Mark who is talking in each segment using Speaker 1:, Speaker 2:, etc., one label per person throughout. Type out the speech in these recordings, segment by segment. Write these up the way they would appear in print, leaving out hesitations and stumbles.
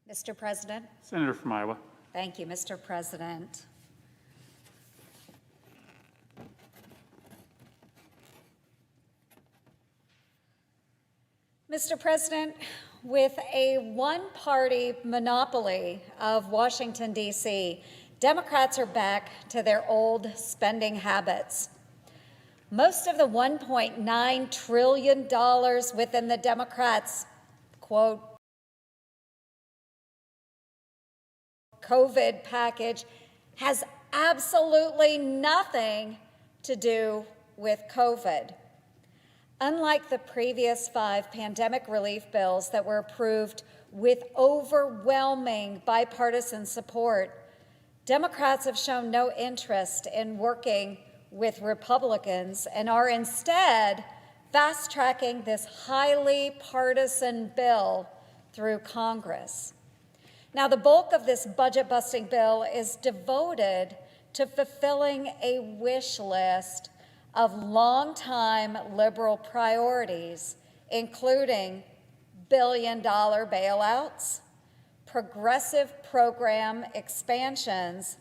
Speaker 1: Mr. President.
Speaker 2: Senator from Iowa.
Speaker 1: Thank you, Mr. President. Mr. President, with a one-party monopoly of Washington, D.C., Democrats are back to their old spending habits. Most of the $1.9 trillion within the Democrats' quote, COVID package has absolutely nothing to do with COVID. Unlike the previous 5 pandemic relief bills that were approved with overwhelming bipartisan support, Democrats have shown no interest in working with Republicans and are instead fast-tracking this highly partisan bill through Congress. Now, the bulk of this budget-busting bill is devoted to fulfilling a wish list of longtime liberal priorities, including billion-dollar bailouts, progressive program expansions,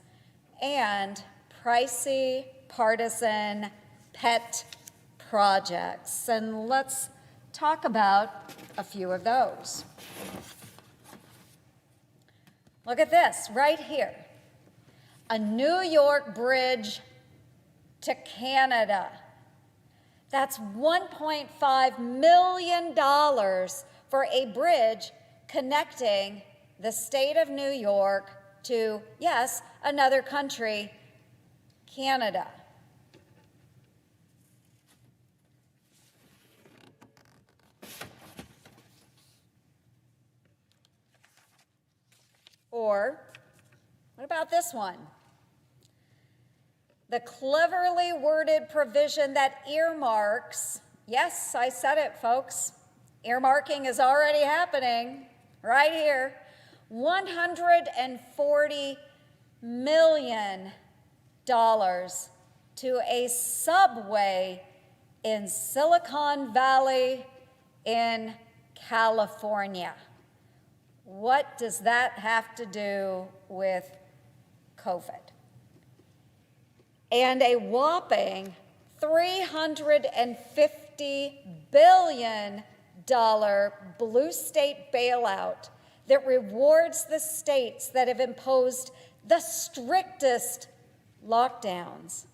Speaker 1: and pricey partisan pet projects. And let's talk about a few of those. Look at this right here. A New York bridge to Canada. That's $1.5 million for a bridge connecting the state of New York to, yes, another country, Canada. Or, what about this one? The cleverly worded provision that earmarks, yes, I said it, folks, earmarking is already happening right here, $140 million to a subway in Silicon Valley in California. What does that have to do with COVID? And a whopping $350 billion blue state bailout that rewards the states that have imposed the strictest lockdowns.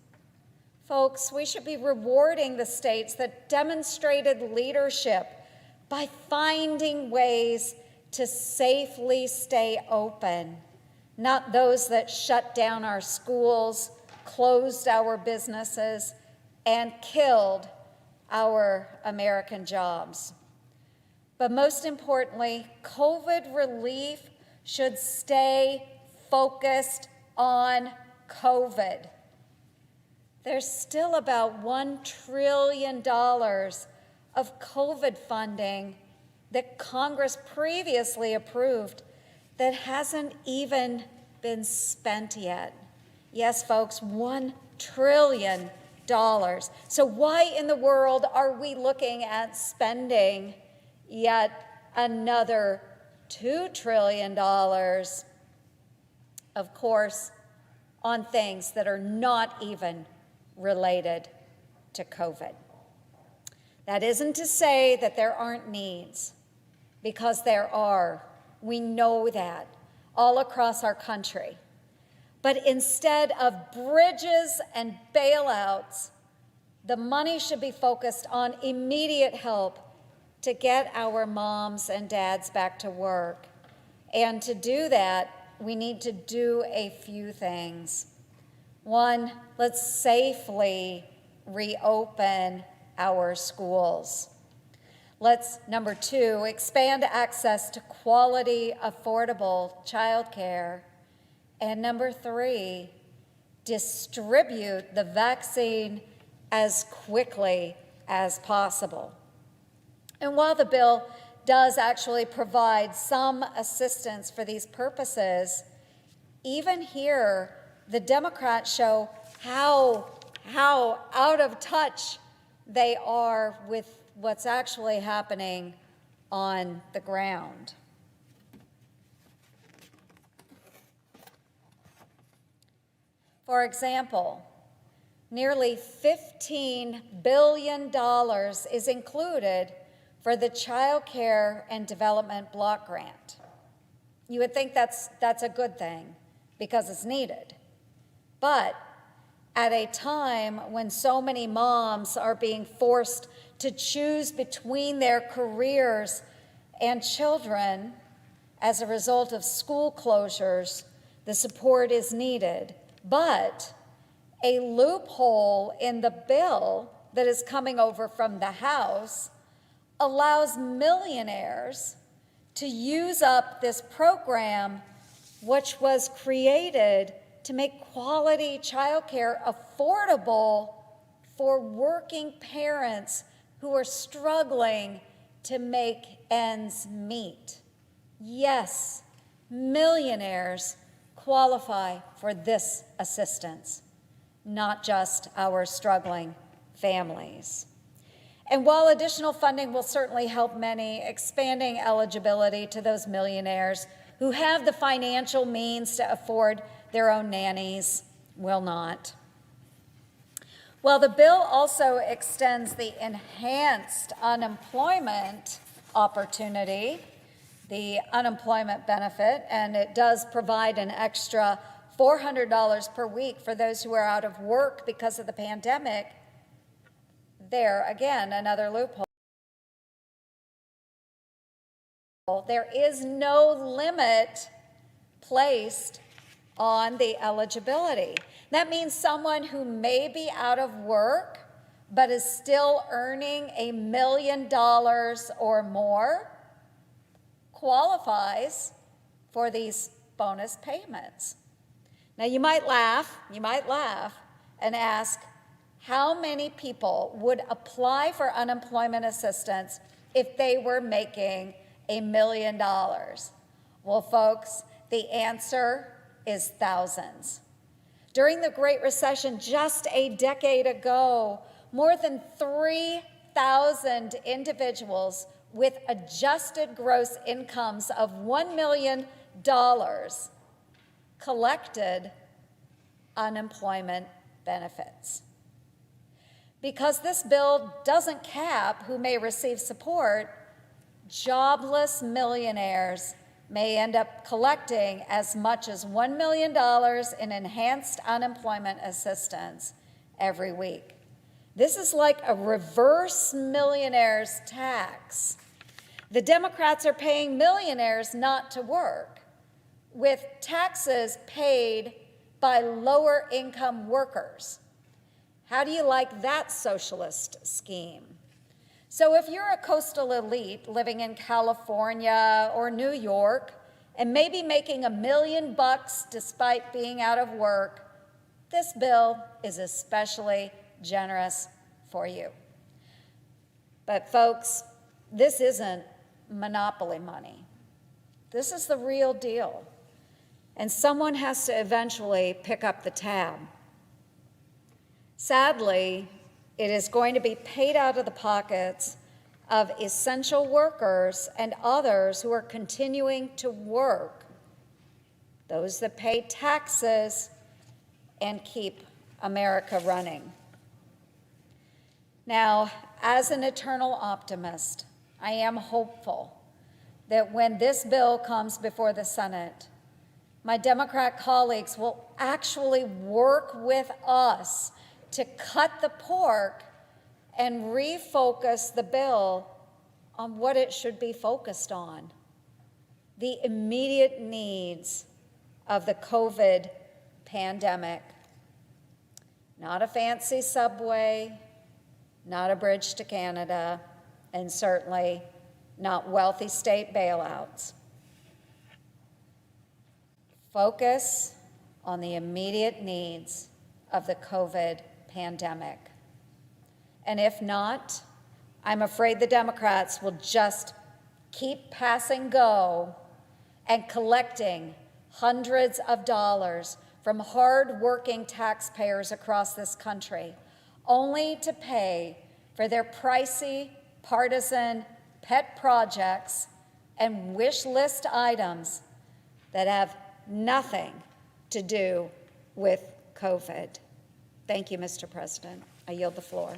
Speaker 1: Folks, we should be rewarding the states that demonstrated leadership by finding ways to safely stay open, not those that shut down our schools, closed our businesses, and killed our American jobs. But most importantly, COVID relief should stay focused on COVID. There's still about $1 trillion of COVID funding that Congress previously approved that hasn't even been spent yet. Yes, folks, $1 trillion. So why in the world are we looking at spending yet another $2 trillion, of course, on things that are not even related to COVID? That isn't to say that there aren't needs, because there are. We know that all across our country. But instead of bridges and bailouts, the money should be focused on immediate help to get our moms and dads back to work. And to do that, we need to do a few things. One, let's safely reopen our schools. Number 2, expand access to quality, affordable childcare. And number 3, distribute the vaccine as quickly as possible. And while the bill does actually provide some assistance for these purposes, even here, the Democrats show how out of touch they are with what's actually happening on the ground. For example, nearly $15 billion is included for the Child Care and Development Block Grant. You would think that's a good thing because it's needed. But at a time when so many moms are being forced to choose between their careers and children as a result of school closures, the support is needed. But a loophole in the bill that is coming over from the House allows millionaires to use up this program, which was created to make quality childcare affordable for working parents who are struggling to make ends meet. Yes, millionaires qualify for this assistance, not just our struggling families. And while additional funding will certainly help many, expanding eligibility to those millionaires who have the financial means to afford their own nannies will not. Well, the bill also extends the enhanced unemployment opportunity, the unemployment benefit, and it does provide an extra $400 per week for those who are out of work because of the pandemic. There, again, another loophole. There is no limit placed on the eligibility. That means someone who may be out of work but is still earning $1 million or more qualifies for these bonus payments. Now you might laugh and ask, how many people would apply for unemployment assistance if they were making $1 million? Well, folks, the answer is thousands. During the Great Recession just a decade ago, more than 3,000 individuals with adjusted gross incomes of $1 million collected unemployment benefits. Because this bill doesn't cap who may receive support, jobless millionaires may end up collecting as much as $1 million in enhanced unemployment assistance every week. This is like a reverse millionaire's tax. The Democrats are paying millionaires not to work, with taxes paid by lower income workers. How do you like that socialist scheme? So if you're a coastal elite living in California or New York and maybe making $1 million despite being out of work, this bill is especially generous for you. But folks, this isn't monopoly money. This is the real deal. And someone has to eventually pick up the tab. Sadly, it is going to be paid out of the pockets of essential workers and others who are continuing to work, those that pay taxes and keep America running. Now, as an eternal optimist, I am hopeful that when this bill comes before the Senate, my Democrat colleagues will actually work with us to cut the pork and refocus the bill on what it should be focused on: the immediate needs of the COVID pandemic. Not a fancy subway, not a bridge to Canada, and certainly not wealthy state bailouts. Focus on the immediate needs of the COVID pandemic. And if not, I'm afraid the Democrats will just keep passing go and collecting hundreds of dollars from hard-working taxpayers across this country, only to pay for their pricey, partisan pet projects and wish list items that have nothing to do with COVID. Thank you, Mr. President. I yield the floor.